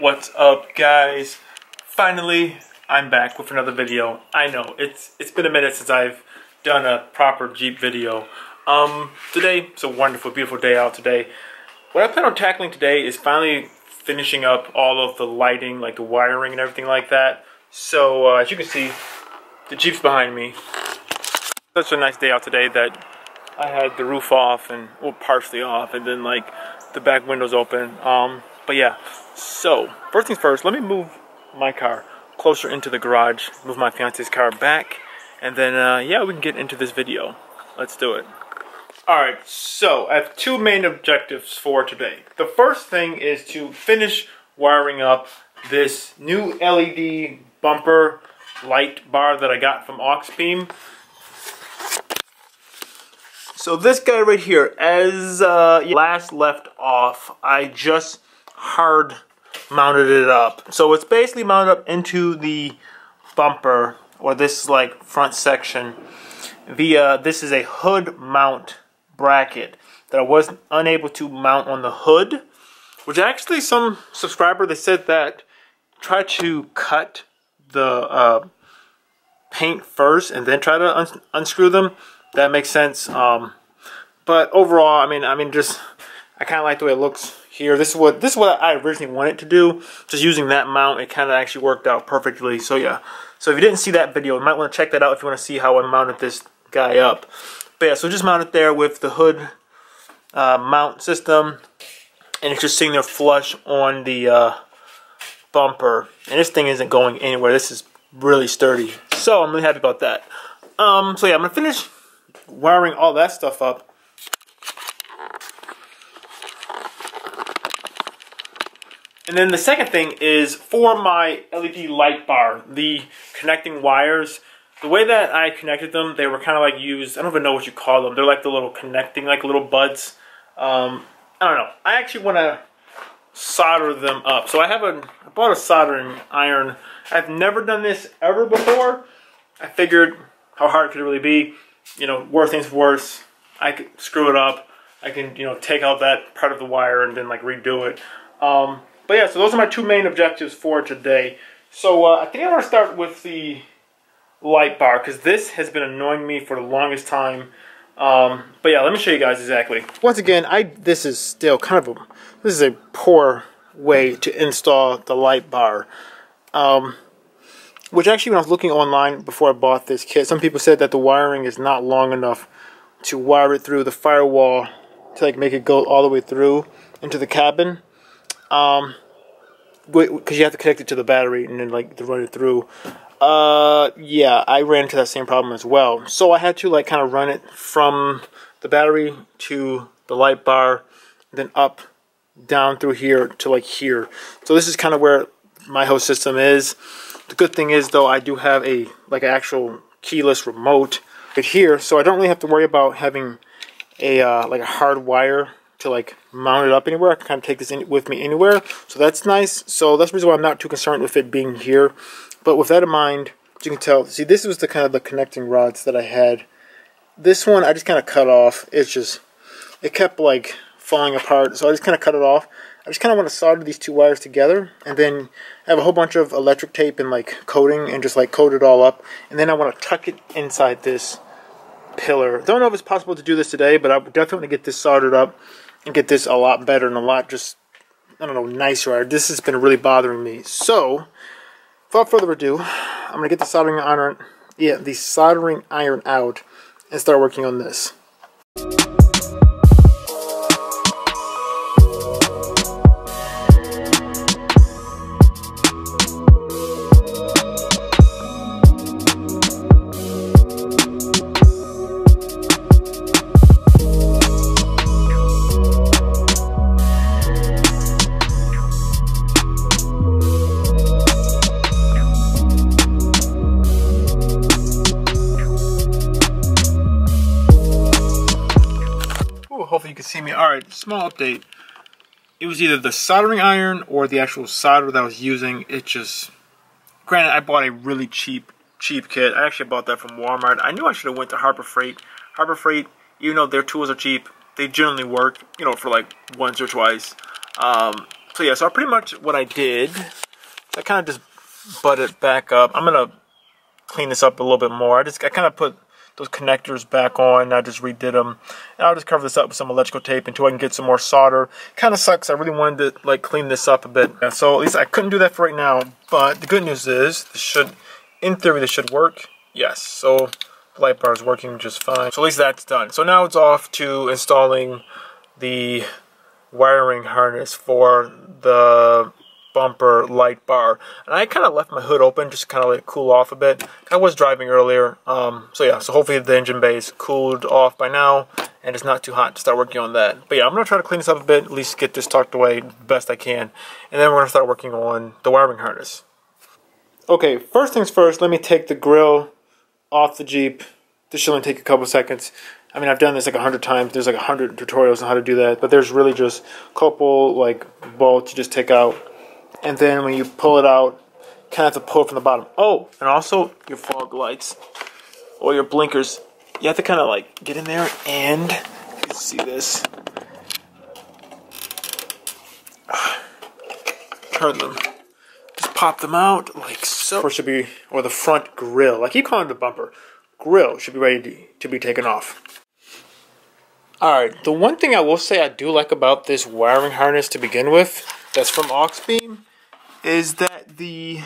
What's up, guys? Finally, I'm back with another video. I know it's been a minute since I've done a proper Jeep video. Today it's a wonderful, beautiful day out today. What I plan on tackling today is finally finishing up all of the lighting, like the wiring and everything like that. So as you can see, the Jeep's behind me. Such a nice day out today that I had the roof off and well, partially off, and then like the back windows open. But yeah, so first things first, let me move my car closer into the garage, move my fiance's car back, and then yeah, we can get into this video. Let's do it. Alright, so I have two main objectives for today. The first thing is to finish wiring up this new LED bumper light bar that I got from Auxbeam. So this guy right here, as last left off, I just hard mounted it up. So it's basically mounted up into the bumper, or this like front section, via, this is a hood mount bracket that I was unable to mount on the hood, which actually some subscriber, they said that try to cut the paint first and then try to unscrew them. That makes sense. But overall, I mean, just I kind of like the way it looks here. This is what I originally wanted to do. Just using that mount, it kind of actually worked out perfectly. So yeah. So if you didn't see that video, you might want to check that out if you want to see how I mounted this guy up. But yeah, so just mount it there with the hood mount system, and it's just sitting there flush on the bumper. And this thing isn't going anywhere. This is really sturdy. So I'm really happy about that. So yeah, I'm gonna finish wiring all that stuff up. And then the second thing is for my LED light bar, the connecting wires. The way that I connected them, they were kind of like used, I don't even know what you call them. They're like the little connecting, like little buds. I don't know. I actually want to solder them up. So I bought a soldering iron. I've never done this ever before. I figured, how hard could it really be? You know, worst things worse, I could screw it up. I can, you know, take out that part of the wire and then like redo it. But yeah, so those are my two main objectives for today. So I think I want to start with the light bar, because this has been annoying me for the longest time. But yeah, let me show you guys exactly. Once again, this is still kind of this is a poor way to install the light bar. Which actually, when I was looking online before I bought this kit, some people said that the wiring is not long enough to wire it through the firewall to like make it go all the way through into the cabin. Because you have to connect it to the battery and then like to run it through. Yeah, I ran into that same problem as well. So I had to like kind of run it from the battery to the light bar, then up, down through here to like here. So this is kind of where my whole system is. The good thing is though, I do have a like an actual keyless remote right here, so I don't really have to worry about having a like a hard wire to like mount it up anywhere. I can kind of take this in with me anywhere, so that's nice. So that's the reason why I'm not too concerned with it being here. But with that in mind, as you can tell, see, this was the kind of the connecting rods that I had. This one I just kind of cut off. It kept like falling apart, so I just kind of cut it off. I just kind of want to solder these two wires together, and then I have a whole bunch of electric tape and like coating, and just like coat it all up. And then I want to tuck it inside this pillar. Don't know if it's possible to do this today, but I would definitely get this soldered up and get this a lot better and a lot just, I don't know, nicer. This has been really bothering me. So without further ado, I'm gonna get the soldering iron out and start working on this. Hopefully you can see me. Alright, small update. It was either the soldering iron or the actual solder that I was using. It just, granted, I bought a really cheap kit. I actually bought that from Walmart. I knew I should have went to Harbor Freight. Harbor Freight, even though their tools are cheap, they generally work, you know, for like once or twice. So yeah, so pretty much what I did, I kind of just butted it back up. I'm gonna clean this up a little bit more. I kind of put those connectors back on. I just redid them, and I'll just cover this up with some electrical tape until I can get some more solder. Kind of sucks. I really wanted to like clean this up a bit, so at least I couldn't do that for right now. But the good news is, this should, in theory, this should work. Yes. So the light bar is working just fine. So at least that's done. So now it's off to installing the wiring harness for the bumper light bar. And I kind of left my hood open just to kind of let it cool off a bit. I was driving earlier, so yeah, so hopefully the engine bay is cooled off by now and it's not too hot to start working on that. But yeah, I'm going to try to clean this up a bit, at least get this tucked away the best I can, and then we're going to start working on the wiring harness. Okay, first things first, let me take the grill off the Jeep. This should only take a couple seconds. I mean, I've done this like 100 times. There's like 100 tutorials on how to do that, but there's really just a couple like bolts you just take out, and then when you pull it out, kind of have to pull it from the bottom. Oh, and also your fog lights or your blinkers, you have to kind of like get in there and you can see this. Turn them. Just pop them out like so. Or should be, or the front grill. I keep calling it the bumper. Grill should be ready to be taken off. Alright, the one thing I will say I do like about this wiring harness to begin with, that's from Auxbeam, is that well,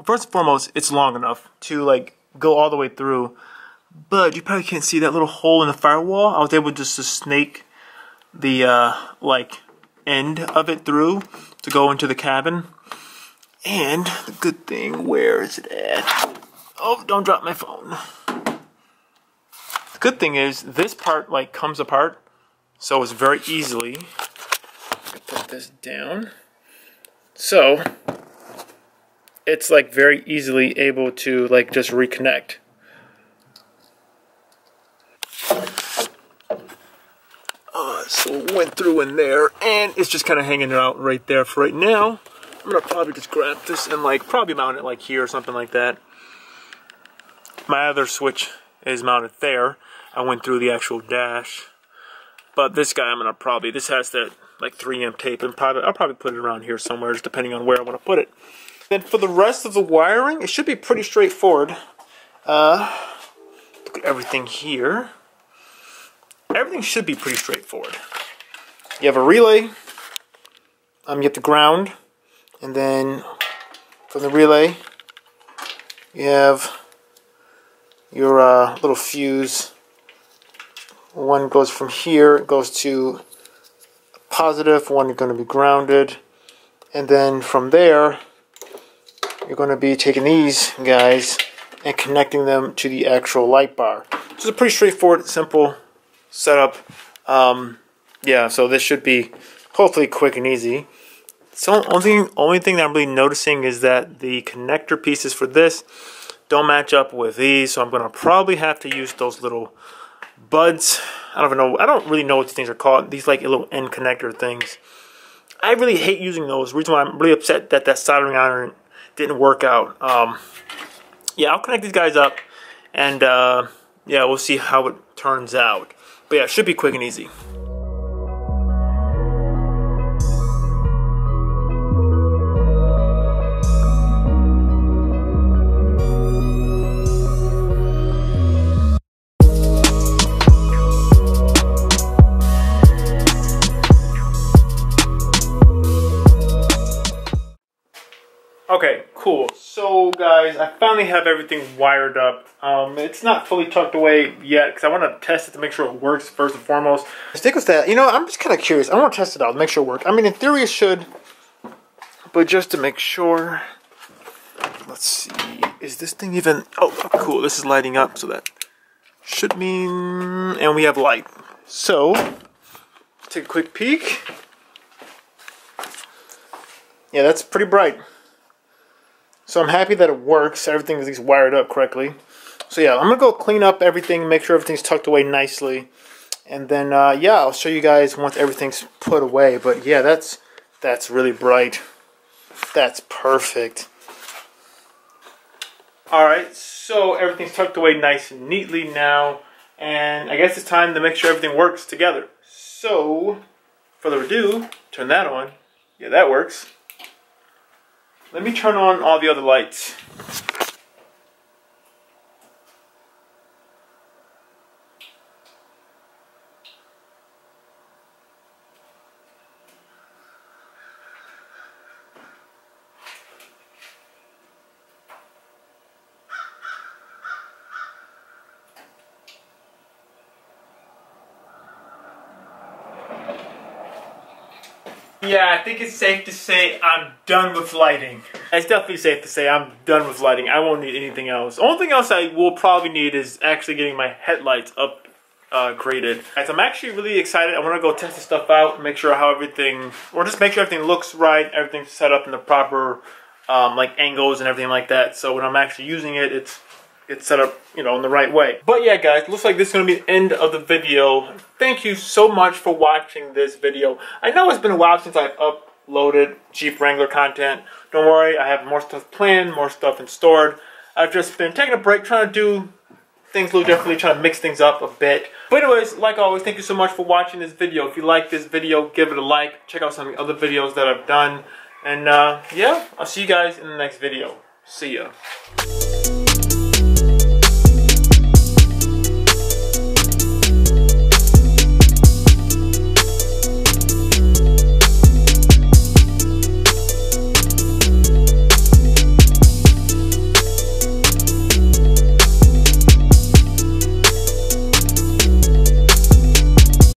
first and foremost, it's long enough to like go all the way through, but you probably can't see that little hole in the firewall. I was able just to snake the like end of it through to go into the cabin. And the good thing, where is it at? Oh, don't drop my phone. The good thing is this part like comes apart, so it's very easily. I put this down, so it's like very easily able to like just reconnect. So it went through in there, and it's just kind of hanging out right there for right now. I'm gonna probably just grab this and like probably mount it like here or something like that. My other switch is mounted there. I went through the actual dash, but this guy I'm gonna probably, this has that like 3M tape, and I'll probably put it around here somewhere, just depending on where I want to put it. Then for the rest of the wiring, it should be pretty straightforward. Look at everything here. Everything should be pretty straightforward. You have a relay. You have the ground, and then from the relay, you have your little fuse. One goes from here, it goes to positive, one is going to be grounded, and then from there you're going to be taking these guys and connecting them to the actual light bar. So it's a pretty straightforward, simple setup. Yeah, so this should be hopefully quick and easy. So only thing that I'm really noticing is that the connector pieces for this don't match up with these, so I'm going to probably have to use those little buds. I don't really know what these things are called. These like little end connector things. I really hate using those. The reason why I'm really upset that that soldering iron didn't work out. Yeah, I'll connect these guys up, and yeah, we'll see how it turns out. But yeah, it should be quick and easy. Okay, cool. So guys, I finally have everything wired up. It's not fully tucked away yet because I want to test it to make sure it works first and foremost. Stick with that. You know, I'm just kind of curious. I want to test it out, make sure it works. I mean, in theory it should, but just to make sure. Let's see. Is this thing even... Oh, cool. This is lighting up, so that should mean... And we have light. So, take a quick peek. Yeah, that's pretty bright. So I'm happy that it works. Everything is at least wired up correctly. So yeah, I'm going to go clean up everything, make sure everything's tucked away nicely. And then, yeah, I'll show you guys once everything's put away. But yeah, that's really bright. That's perfect. Alright, so everything's tucked away nice and neatly now. And I guess it's time to make sure everything works together. So, further ado, turn that on Yeah, that works. Let me turn on all the other lights. Yeah, I think it's safe to say I'm done with lighting. It's definitely safe to say I'm done with lighting. I won't need anything else. The only thing else I will probably need is actually getting my headlights upgraded. So I'm actually really excited. I want to go test this stuff out, make sure how everything, or just make sure everything looks right, everything's set up in the proper like angles and everything like that. So when I'm actually using it, it's set up, you know, in the right way. But yeah, guys, looks like this is going to be the end of the video. Thank you so much for watching this video. I know it's been a while since I've uploaded Jeep Wrangler content. Don't worry, I have more stuff planned, more stuff in stored. I've just been taking a break, trying to do things a little differently, trying to mix things up a bit. But anyways, like always, thank you so much for watching this video. If you like this video, give it a like. Check out some of the other videos that I've done. And yeah, I'll see you guys in the next video. See ya.